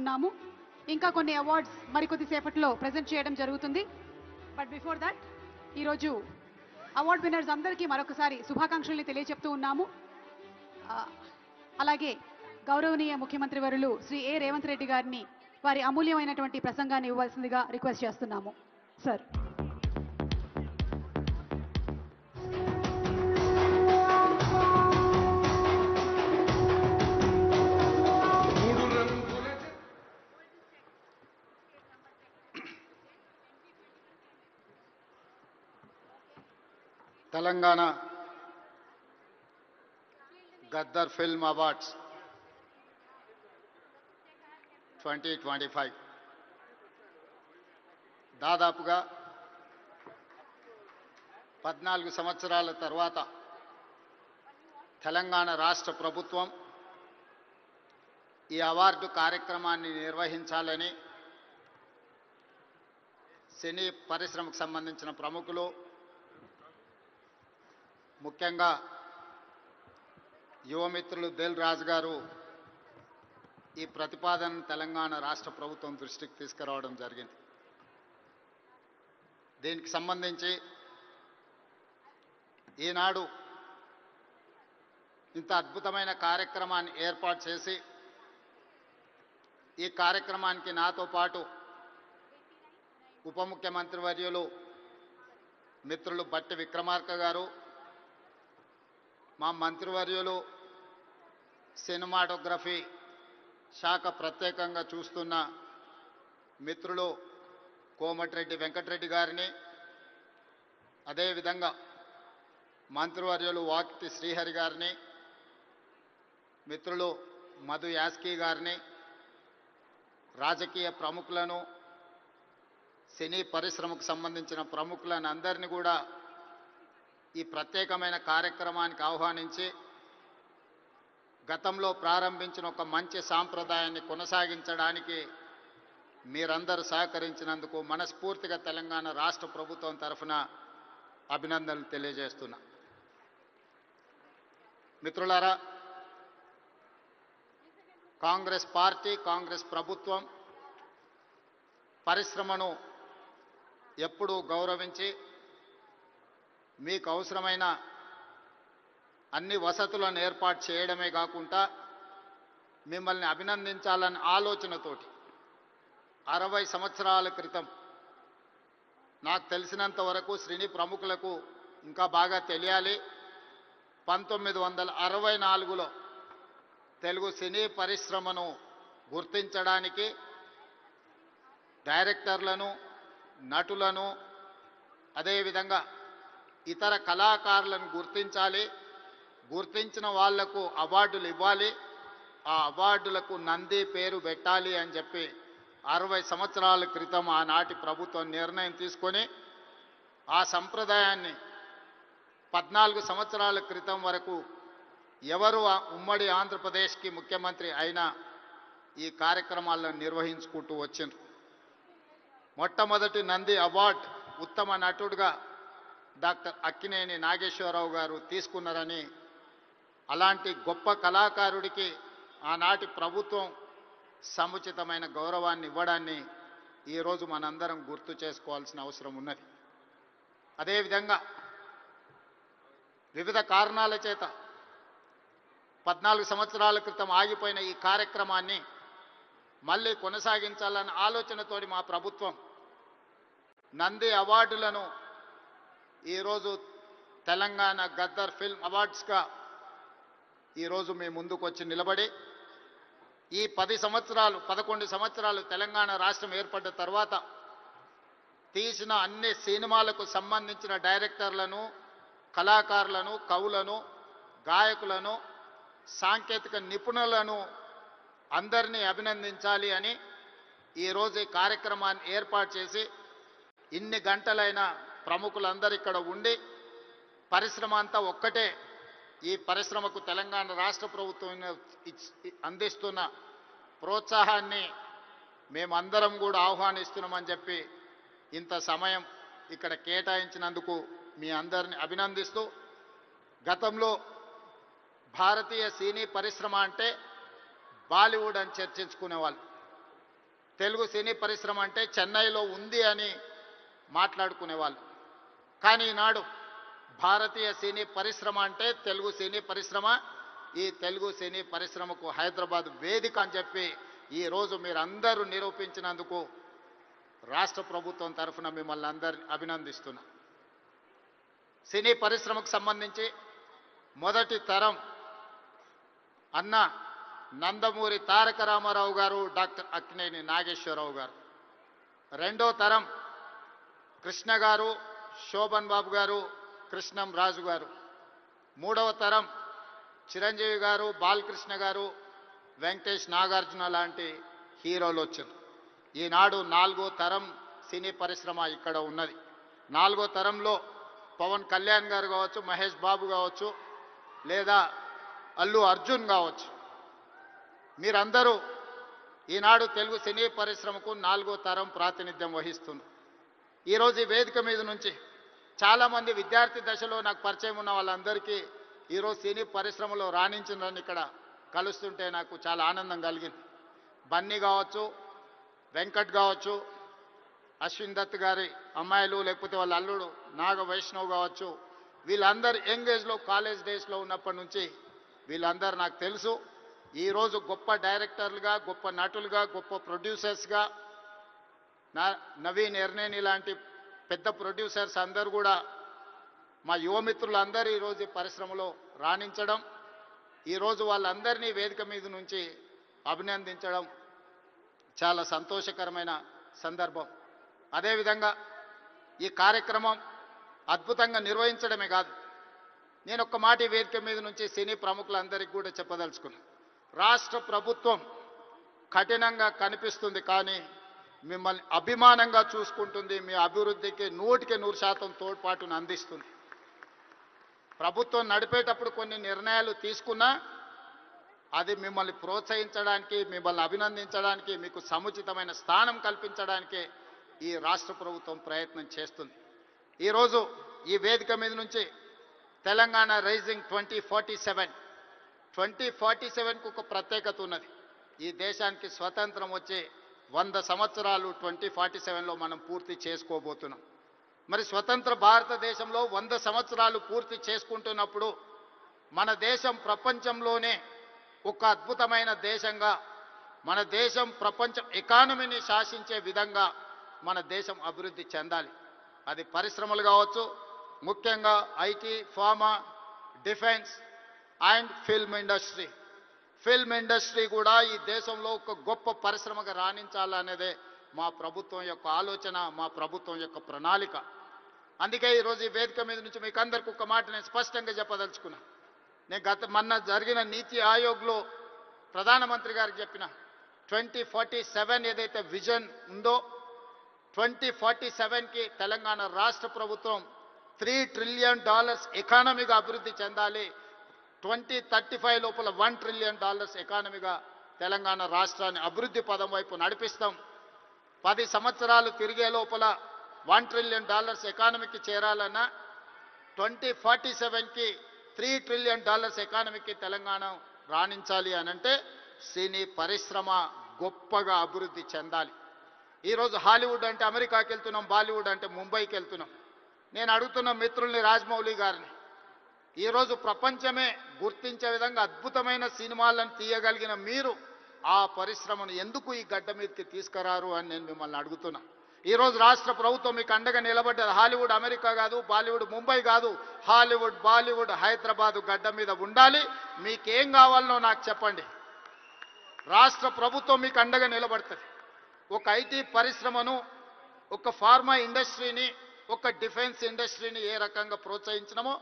ఉన్నాము. ఇంకా కొన్ని అవార్డ్స్ మరికొద్ది సేపట్లో ప్రెజెంట్ చేయడం జరుగుతుంది. బట్ బిఫోర్ దట్ ఈరోజు అవార్డ్ విన్నర్స్ అందరికీ మరొకసారి శుభాకాంక్షల్ని తెలియజెప్తూ ఉన్నాము. అలాగే గౌరవనీయ ముఖ్యమంత్రి వర్యులు శ్రీ ఏ రేవంత్ రెడ్డి గారిని వారి అమూల్యమైనటువంటి ప్రసంగాన్ని ఇవ్వాల్సిందిగా రిక్వెస్ట్ చేస్తున్నాము. Sir. Telangana Gaddar film awards 2025 దాదాపుగా 14 సంవత్సరాల తర్వాత తెలంగాణ రాష్ట్ర ప్రభుత్వం ఈ అవార్డు కార్యక్రమాన్ని నిర్వహించాలని సినీ పరిశ్రమకు సంబంధించిన ప్రముఖులు, ముఖ్యంగా యువమిత్రులు దిల్ రాజు గారు ఈ ప్రతిపాదనను తెలంగాణ రాష్ట్ర ప్రభుత్వం దృష్టికి తీసుకురావడం జరిగింది. దీనికి సంబంధించి ఈనాడు ఇంత అద్భుతమైన కార్యక్రమాన్ని ఏర్పాటు చేసి ఈ కార్యక్రమానికి నాతో పాటు ఉప ముఖ్యమంత్రి వర్యులు మిత్రులు బట్టి విక్రమార్క గారు, మా మంత్రివర్యులు సినిమాటోగ్రఫీ శాఖ ప్రత్యేకంగా చూస్తున్న మిత్రులు కోమటిరెడ్డి వెంకటరెడ్డి గారిని, అదేవిధంగా మంత్రివర్యులు వాకిటి శ్రీహరి గారిని, మిత్రులు మధు యాస్కీ గారిని, రాజకీయ ప్రముఖులను, సినీ పరిశ్రమకు సంబంధించిన ప్రముఖులను అందరినీ కూడా ఈ ప్రత్యేకమైన కార్యక్రమానికి ఆహ్వానించి గతంలో ప్రారంభించిన ఒక మంచి సాంప్రదాయాన్ని కొనసాగించడానికి మీరందరూ సహకరించినందుకు మనస్ఫూర్తిగా తెలంగాణ రాష్ట్ర ప్రభుత్వం తరఫున అభినందనలు తెలియజేస్తున్నా. మిత్రులారా, కాంగ్రెస్ పార్టీ, కాంగ్రెస్ ప్రభుత్వం పరిశ్రమను ఎప్పుడూ గౌరవించి మీకు అవసరమైన అన్ని వసతులను ఏర్పాటు చేయడమే కాకుండా మిమ్మల్ని అభినందించాలన్న ఆలోచనతోటి 60 సంవత్సరాల క్రితం నాకు తెలిసినంత వరకు సినీ ప్రముఖులకు ఇంకా బాగా తెలియాలి, 1964లో తెలుగు సినీ పరిశ్రమను గుర్తించడానికి డైరెక్టర్లను, నటులను, అదేవిధంగా ఇతర కళాకారులను గుర్తించాలి, గుర్తించిన వాళ్లకు అవార్డులు ఇవ్వాలి, ఆ అవార్డులకు నంది పేరు పెట్టాలి అని చెప్పి 60 సంవత్సరాల క్రితం ఆనాటి ప్రభుత్వం నిర్ణయం తీసుకొని ఆ సంప్రదాయాన్ని 14 సంవత్సరాల క్రితం వరకు ఎవరు ఉమ్మడి ఆంధ్రప్రదేశ్కి ముఖ్యమంత్రి అయినా ఈ కార్యక్రమాలను నిర్వహించుకుంటూ వచ్చిండ్రు. మొట్టమొదటి నంది అవార్డు ఉత్తమ నటుడుగా డాక్టర్ అక్కినేని నాగేశ్వరరావు గారు తీసుకున్నారని, అలాంటి గొప్ప కళాకారుడికి ఆనాటి ప్రభుత్వం సముచితమైన గౌరవాన్ని ఇవ్వడాన్ని ఈరోజు మనందరం గుర్తు చేసుకోవాల్సిన అవసరం ఉన్నది. అదేవిధంగా వివిధ కారణాల చేత 14 సంవత్సరాల క్రితం ఆగిపోయిన ఈ కార్యక్రమాన్ని మళ్ళీ కొనసాగించాలన్న ఆలోచనతోటి మా ప్రభుత్వం నంది అవార్డులను ఈరోజు తెలంగాణ గద్దర్ ఫిల్మ్ అవార్డ్స్గా ఈరోజు మీ ముందుకు వచ్చి నిలబడి ఈ 11 సంవత్సరాలు తెలంగాణ రాష్ట్రం ఏర్పడ్డ తర్వాత తీసిన అన్ని సినిమాలకు సంబంధించిన డైరెక్టర్లను, కళాకారులను, కవులను, గాయకులను, సాంకేతిక నిపుణులను అందరినీ అభినందించాలి అని ఈరోజు ఈ కార్యక్రమాన్ని ఏర్పాటు చేసి ఇన్ని గంటలైన ప్రముఖులందరూ ఇక్కడ ఉండి పరిశ్రమ అంతా ఒక్కటే, ఈ పరిశ్రమకు తెలంగాణ రాష్ట్ర ప్రభుత్వం అందిస్తున్న ప్రోత్సాహాన్ని మేమందరం కూడా ఆహ్వానిస్తున్నామని చెప్పి ఇంత సమయం ఇక్కడ కేటాయించినందుకు మీ అందరిని అభినందిస్తూ, గతంలో భారతీయ సినీ పరిశ్రమ అంటే బాలీవుడ్ అని చర్చించుకునేవాళ్ళు. తెలుగు సినీ పరిశ్రమ అంటే చెన్నైలో ఉంది అని మాట్లాడుకునేవాళ్ళు. కానీ ఈనాడు భారతీయ సినీ పరిశ్రమ అంటే తెలుగు సినీ పరిశ్రమ. ఈ తెలుగు సినీ పరిశ్రమకు హైదరాబాద్ వేదిక అని చెప్పి ఈరోజు మీరందరూ నిరూపించినందుకు రాష్ట్ర ప్రభుత్వం తరఫున మిమ్మల్ని అందరినీ అభినందిస్తున్నా. సినీ పరిశ్రమకు సంబంధించి మొదటి తరం అన్న నందమూరి తారక రామారావు గారు, డాక్టర్ అక్కినేని నాగేశ్వరరావు గారు. రెండో తరం కృష్ణ గారు, శోభన్ బాబు గారు, కృష్ణం రాజు గారు. మూడవ తరం చిరంజీవి గారు, బాలకృష్ణ గారు, వెంకటేష్, నాగార్జున లాంటి హీరోలు వచ్చారు. ఈనాడు నాలుగో తరం సినీ పరిశ్రమ ఇక్కడ ఉన్నది. నాలుగో తరంలో పవన్ కళ్యాణ్ గారు కావచ్చు, మహేష్ బాబు కావచ్చు, లేదా అల్లు అర్జున్ కావచ్చు. మీరందరూ ఈనాడు తెలుగు సినీ పరిశ్రమకు నాలుగో తరం ప్రాతినిధ్యం వహిస్తున్నారు. ఈరోజు ఈ వేదిక మీద నుంచి చాలామంది విద్యార్థి దశలో నాకు పరిచయం ఉన్న వాళ్ళందరికీ ఈరోజు సినీ పరిశ్రమలో రాణించిందని ఇక్కడ కలుస్తుంటే నాకు చాలా ఆనందం కలిగింది. బన్నీ కావచ్చు, వెంకట్ కావచ్చు, అశ్విన్ దత్ గారి అమ్మాయిలు, లేకపోతే వాళ్ళ అల్లుడు నాగ వైష్ణవ్ కావచ్చు, వీళ్ళందరూ యంగ్ ఏజ్లో కాలేజ్ డేస్లో ఉన్నప్పటి నుంచి వీళ్ళందరూ నాకు తెలుసు. ఈరోజు గొప్ప డైరెక్టర్లుగా, గొప్ప నటులుగా, గొప్ప ప్రొడ్యూసర్స్గా నవీన్ ఎర్నేని లాంటి పెద్ద ప్రొడ్యూసర్స్ అందరూ కూడా మా యువమిత్రులందరూ ఈరోజు ఈ పరిశ్రమలో రాణించడం, ఈరోజు వాళ్ళందరినీ వేదిక మీద నుంచి అభినందించడం చాలా సంతోషకరమైన సందర్భం. అదేవిధంగా ఈ కార్యక్రమం అద్భుతంగా నిర్వహించడమే కాదు, నేను ఒక్క మాట ఈ వేదిక మీద నుంచి సినీ ప్రముఖులందరికీ కూడా చెప్పదలుచుకున్నాను. రాష్ట్ర ప్రభుత్వం కఠినంగా కనిపిస్తుంది, కానీ మిమ్మల్ని అభిమానంగా చూసుకుంటుంది. మీ అభివృద్ధికి 100% తోడ్పాటును అందిస్తుంది. ప్రభుత్వం నడిపేటప్పుడు కొన్ని నిర్ణయాలు తీసుకున్నా అది మిమ్మల్ని ప్రోత్సహించడానికి, మిమ్మల్ని అభినందించడానికి, మీకు సముచితమైన స్థానం కల్పించడానికి ఈ రాష్ట్ర ప్రభుత్వం ప్రయత్నం చేస్తుంది. ఈరోజు ఈ వేదిక మీద నుంచి తెలంగాణ రైజింగ్ 2047కు ఒక ప్రత్యేకత ఉన్నది. ఈ దేశానికి స్వతంత్రం వచ్చి 100 సంవత్సరాలు 2047లో మనం పూర్తి చేసుకోబోతున్నాం. మరి స్వతంత్ర భారతదేశంలో 100 సంవత్సరాలు పూర్తి చేసుకుంటున్నప్పుడు మన దేశం ప్రపంచంలోనే ఒక అద్భుతమైన దేశంగా, మన దేశం ప్రపంచం ఎకానమీని శాసించే విధంగా మన దేశం అభివృద్ధి చెందాలి. అది పరిశ్రమలు కావచ్చు, ముఖ్యంగా IT, pharma, defence and film industry. Film industry కూడా ఈ దేశంలో ఒక గొప్ప పరిశ్రమగా రాణించాలనేదే మా ప్రభుత్వం యొక్క ఆలోచన, మా ప్రభుత్వం యొక్క ప్రణాళిక. అందుకే ఈరోజు ఈ వేదిక మీద నుంచి మీకు అందరికీ ఒక మాట నేను స్పష్టంగా చెప్పదలుచుకున్నా. నేను మొన్న జరిగిన నీతి ఆయోగ్లో ప్రధానమంత్రి గారికి చెప్పిన 2047 ఏదైతే విజన్ ఉందో 2047కి తెలంగాణ రాష్ట్ర ప్రభుత్వం $3 ట్రిలియన్ ఎకానమీగా అభివృద్ధి చెందాలి. 2035 లోపల $1 ట్రిలియన్ ఎకానమీగా తెలంగాణ రాష్ట్రాన్ని అభివృద్ధి పదం వైపు నడిపిస్తాం. 10 సంవత్సరాలు తిరిగే లోపల $1 ట్రిలియన్ ఎకానమీకి చేరాలన్నా 2047కి $3 ట్రిలియన్ ఎకానమీకి తెలంగాణ రాణించాలి అనంటే సినీ పరిశ్రమ గొప్పగా అభివృద్ధి చెందాలి. ఈరోజు హాలీవుడ్ అంటే అమెరికాకి వెళ్తున్నాం, బాలీవుడ్ అంటే ముంబైకి వెళ్తున్నాం. నేను అడుగుతున్న మిత్రుల్ని, రాజమౌళి గారిని, ఈరోజు ప్రపంచమే గుర్తించే విధంగా అద్భుతమైన సినిమాలను తీయగలిగిన మీరు ఆ పరిశ్రమను ఎందుకు ఈ గడ్డ మీదకి తీసుకురారు అని నేను మిమ్మల్ని అడుగుతున్నా. ఈరోజు రాష్ట్ర ప్రభుత్వం మీకు అండగా నిలబడ్డది. హాలీవుడ్ అమెరికా కాదు, బాలీవుడ్ ముంబై కాదు, హాలీవుడ్ బాలీవుడ్ హైదరాబాదు గడ్డ మీద ఉండాలి. మీకేం కావాలనో నాకు చెప్పండి, రాష్ట్ర ప్రభుత్వం మీకు అండగా నిలబడుతుంది. ఒక ఐటీ పరిశ్రమను, ఒక ఫార్మా ఇండస్ట్రీని, ఒక డిఫెన్స్ ఇండస్ట్రీని ఏ రకంగా ప్రోత్సహించినామో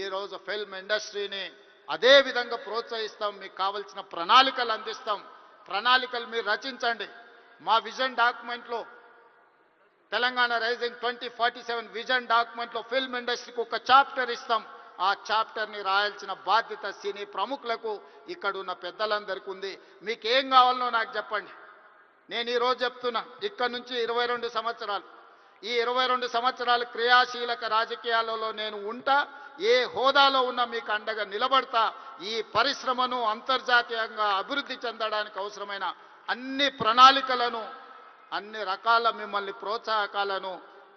ఈరోజు ఫిల్మ్ ఇండస్ట్రీని అదే విధంగా ప్రోత్సహిస్తాం. మీకు కావాల్సిన ప్రణాళికలు అందిస్తాం. ప్రణాళికలు మీరు రచించండి. మా విజన్ డాక్యుమెంట్లో, తెలంగాణ రైజింగ్ 2047 విజన్ డాక్యుమెంట్లో ఫిల్మ్ ఇండస్ట్రీకి ఒక చాప్టర్ ఇస్తాం. ఆ చాప్టర్ని రాయాల్సిన బాధ్యత సినీ ప్రముఖులకు, ఇక్కడ ఉన్న పెద్దలందరికీ ఉంది. మీకేం కావాలనో నాకు చెప్పండి. నేను ఈరోజు చెప్తున్నా, ఇక్కడ నుంచి 22 సంవత్సరాలు, ఈ 22 సంవత్సరాలు క్రియాశీలక రాజకీయాలలో నేను ఉంటా. ఏ హోదాలో ఉన్నా మీకు అండగా నిలబడతా. ఈ పరిశ్రమను అంతర్జాతీయంగా అభివృద్ధి చెందడానికి అవసరమైన అన్ని ప్రణాళికలను అన్ని రకాల మిమ్మల్ని ప్రోత్సాహకాలను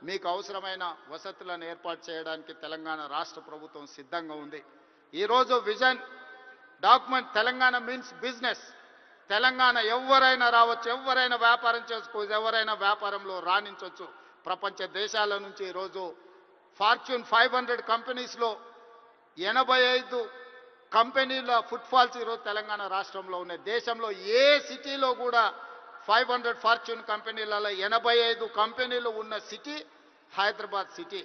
మీకు అవసరమైన వసతులను ఏర్పాటు చేయడానికి తెలంగాణ రాష్ట్ర ప్రభుత్వం సిద్ధంగా ఉంది. ఈరోజు vision document Telangana means business. Telangana ఎవరైనా రావచ్చు, ఎవరైనా వ్యాపారం చేసుకోవచ్చు, ఎవరైనా వ్యాపారంలో రాణించవచ్చు. ప్రపంచ దేశాల నుంచి ఈరోజు ఫార్చ్యూన్ 500 కంపెనీస్లో 85 కంపెనీల ఫుట్ఫాల్స్ ఈరోజు తెలంగాణ రాష్ట్రంలో ఉన్నాయి. దేశంలో ఏ సిటీలో కూడా 500 ఫార్చ్యూన్ కంపెనీలలో 85 కంపెనీలు ఉన్న సిటీ హైదరాబాద్ సిటీ.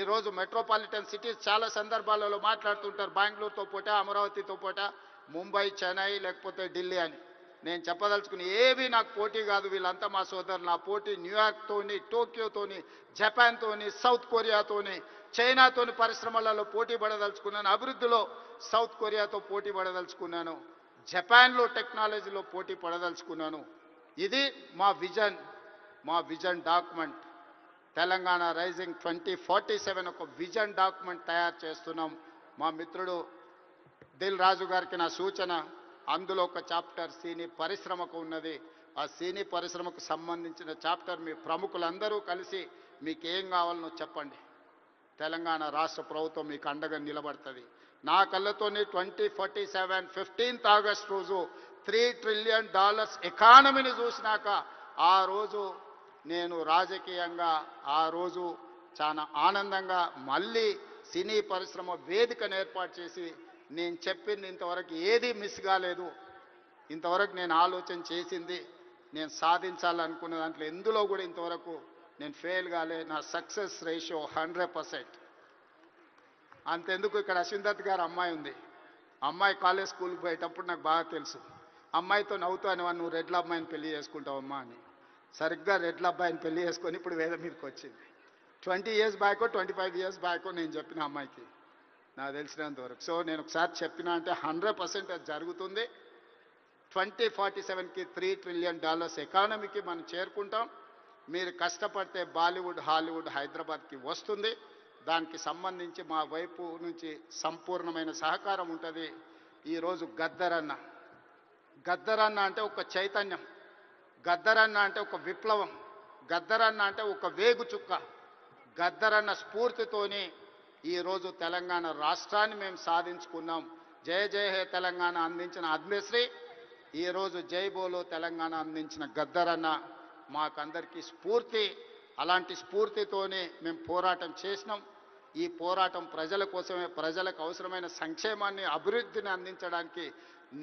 ఈరోజు మెట్రోపాలిటన్ సిటీస్ చాలా సందర్భాలలో మాట్లాడుతుంటారు, బెంగళూరుతో పోటా, అమరావతితో పోటా, ముంబై, చెన్నై లేకపోతే ఢిల్లీ అని. నేను చెప్పదలుచుకుని ఏవి నాకు పోటీ కాదు, వీళ్ళంతా మా సోదరులు. నా పోటీ న్యూయార్క్తోని, టోక్యోతోని, జపాన్తోని, సౌత్ కొరియాతోని, చైనాతోని పరిశ్రమలలో పోటీ పడదలుచుకున్నాను. అభివృద్ధిలో సౌత్ కొరియాతో పోటీ పడదలుచుకున్నాను. జపాన్లో టెక్నాలజీలో పోటీ పడదలుచుకున్నాను. ఇది మా విజన్ డాక్యుమెంట్. తెలంగాణ రైజింగ్ 2047 ఒక విజన్ డాక్యుమెంట్ తయారు చేస్తున్నాం. మా మిత్రుడు దిల్ రాజు గారికి నా సూచన, అందులో ఒక చాప్టర్ సినీ పరిశ్రమకు ఉన్నది. ఆ సినీ పరిశ్రమకు సంబంధించిన చాప్టర్ మీ ప్రముఖులందరూ కలిసి మీకు ఏం కావాలనో చెప్పండి. తెలంగాణ రాష్ట్ర ప్రభుత్వం మీకు అండగా నిలబడుతుంది. నా కళ్ళతోని 2047 15th ఆగస్ట్ రోజు $3 trillion ఎకానమీని చూసినాక ఆ రోజు నేను రాజకీయంగా ఆ రోజు చాలా ఆనందంగా మళ్ళీ సినీ పరిశ్రమ వేదికను ఏర్పాటు చేసి నేను చెప్పింది ఇంతవరకు ఏది మిస్ కాలేదు. ఇంతవరకు నేను ఆలోచన చేసింది, నేను సాధించాలనుకున్న దాంట్లో ఎందులో కూడా ఇంతవరకు నేను ఫెయిల్ కాలే. నా సక్సెస్ రేషియో 100%. అంతెందుకు, ఇక్కడ అశ్విందత్ గారు అమ్మాయి ఉంది. అమ్మాయి కాలేజ్ స్కూల్కి పోయేటప్పుడు నాకు బాగా తెలుసు. అమ్మాయితో నవ్వుతాను, నువ్వు రెడ్ల అమ్మాయిని పెళ్లి చేసుకుంటావమ్మా అని. సరిగ్గా రెడ్ల అబ్బాయిని పెళ్లి చేసుకొని ఇప్పుడు వేద మీదకి వచ్చింది. 20 years బ్యాకో 25 years బ్యాకో నేను చెప్పిన అమ్మాయికి, నాకు తెలిసినంత వరకు. సో నేను ఒకసారి చెప్పినా అంటే 100% అది జరుగుతుంది. 2047కి $3 trillion ఎకానమీకి మనం చేరుకుంటాం. మీరు కష్టపడితే బాలీవుడ్, హాలీవుడ్ హైదరాబాద్కి వస్తుంది. దానికి సంబంధించి మా వైపు నుంచి సంపూర్ణమైన సహకారం ఉంటుంది. ఈరోజు గద్దరన్న అంటే ఒక చైతన్యం, గద్దరన్న అంటే ఒక విప్లవం, గద్దరన్న అంటే ఒక వేగు చుక్క. గద్దరన్న స్ఫూర్తితోని ఈరోజు తెలంగాణ రాష్ట్రాన్ని మేము సాధించుకున్నాం. జయ జయ హే తెలంగాణ అందించిన ఆద్మశ్రీ, ఈరోజు జై బోలో తెలంగాణ అందించిన గద్దరన్న మాకందరికీ స్ఫూర్తి. అలాంటి స్ఫూర్తితోనే మేము పోరాటం చేసినాం. ఈ పోరాటం ప్రజల కోసమే, ప్రజలకు అవసరమైన సంక్షేమాన్ని, అభివృద్ధిని అందించడానికి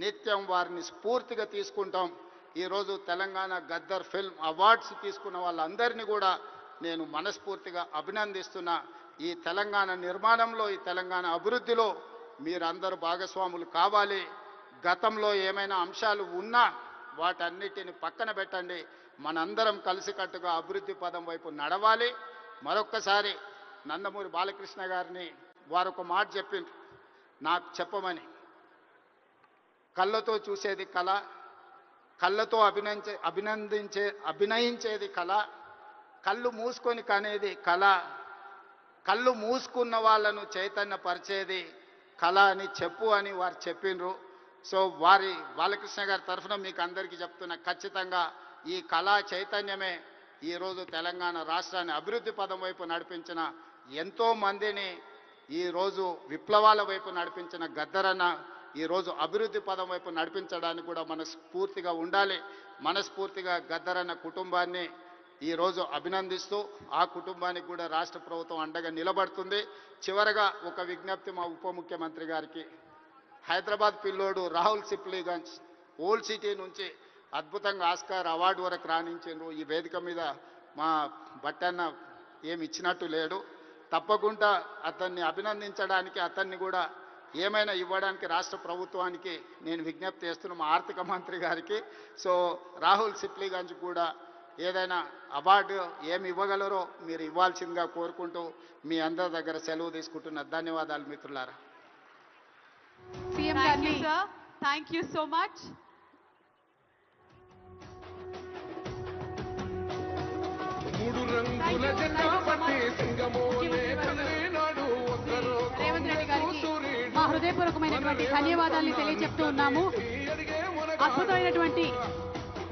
నిత్యం వారిని స్ఫూర్తిగా తీసుకుంటాం. ఈరోజు తెలంగాణ గద్దర్ ఫిల్మ్ అవార్డ్స్ తీసుకున్న వాళ్ళందరినీ కూడా నేను మనస్ఫూర్తిగా అభినందిస్తున్నా. ఈ తెలంగాణ నిర్మాణంలో, ఈ తెలంగాణ అభివృద్ధిలో మీరందరూ భాగస్వాములు కావాలి. గతంలో ఏమైనా అంశాలు ఉన్నా వాటన్నిటిని పక్కన పెట్టండి. మనందరం కలిసికట్టుగా అభివృద్ధి పదం వైపు నడవాలి. మరొక్కసారి నందమూరి బాలకృష్ణ గారిని వారు ఒక మాట చెప్పిండ్రు నాకు చెప్పమని. కళ్ళతో చూసేది కళ, కళ్ళతో అభినయించేది కళ, కళ్ళు మూసుకొని కనేది కళ, కళ్ళు మూసుకున్న వాళ్ళను చైతన్యపరిచేది కళ అని చెప్పు అని వారు చెప్పిండ్రు. సో వారి బాలకృష్ణ గారి తరఫున మీకు అందరికీ చెప్తున్నా, ఖచ్చితంగా ఈ కళా చైతన్యమే ఈరోజు తెలంగాణ రాష్ట్రాన్ని అభివృద్ధి పదం వైపు నడిపించిన ఎంతో మందిని, ఈరోజు విప్లవాల వైపు నడిపించిన గద్దరన్న ఈరోజు అభివృద్ధి పదం వైపు నడిపించడానికి కూడా మనస్ఫూర్తిగా ఉండాలి. మనస్ఫూర్తిగా గద్దరన్న కుటుంబాన్ని ఈరోజు అభినందిస్తూ ఆ కుటుంబానికి కూడా రాష్ట్ర ప్రభుత్వం అండగా నిలబడుతుంది. చివరగా ఒక విజ్ఞప్తి మా ఉప ముఖ్యమంత్రి గారికి. హైదరాబాద్ పిల్లోడు రాహుల్ సిప్లీగంజ్ ఓల్డ్ సిటీ నుంచి అద్భుతంగా ఆస్కార్ అవార్డు వరకు రాణించారు. ఈ వేదిక మీద మా బట్టన్న ఏమి ఇచ్చినట్టు లేడు. తప్పకుండా అతన్ని అభినందించడానికి, అతన్ని కూడా ఏమైనా ఇవ్వడానికి రాష్ట్ర ప్రభుత్వానికి నేను విజ్ఞప్తి చేస్తున్నాను, మా ఆర్థిక మంత్రి గారికి. సో రాహుల్ సిప్లీగంజ్ కూడా ఏదైనా అవార్డు ఏమి ఇవ్వగలరో మీరు ఇవ్వాల్సిందిగా కోరుకుంటూ మీ అందరి దగ్గర సెలవు తీసుకుంటున్నా. ధన్యవాదాలు మిత్రులారా. Thank you so much. Revanth Reddy గారికి మా హృదయపూర్వకమైనటువంటి ధన్యవాదాలను తెలియజెప్తూ ఉన్నాము. అద్భుతమైనటువంటి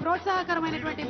ప్రోత్సాహకరమైనటువంటి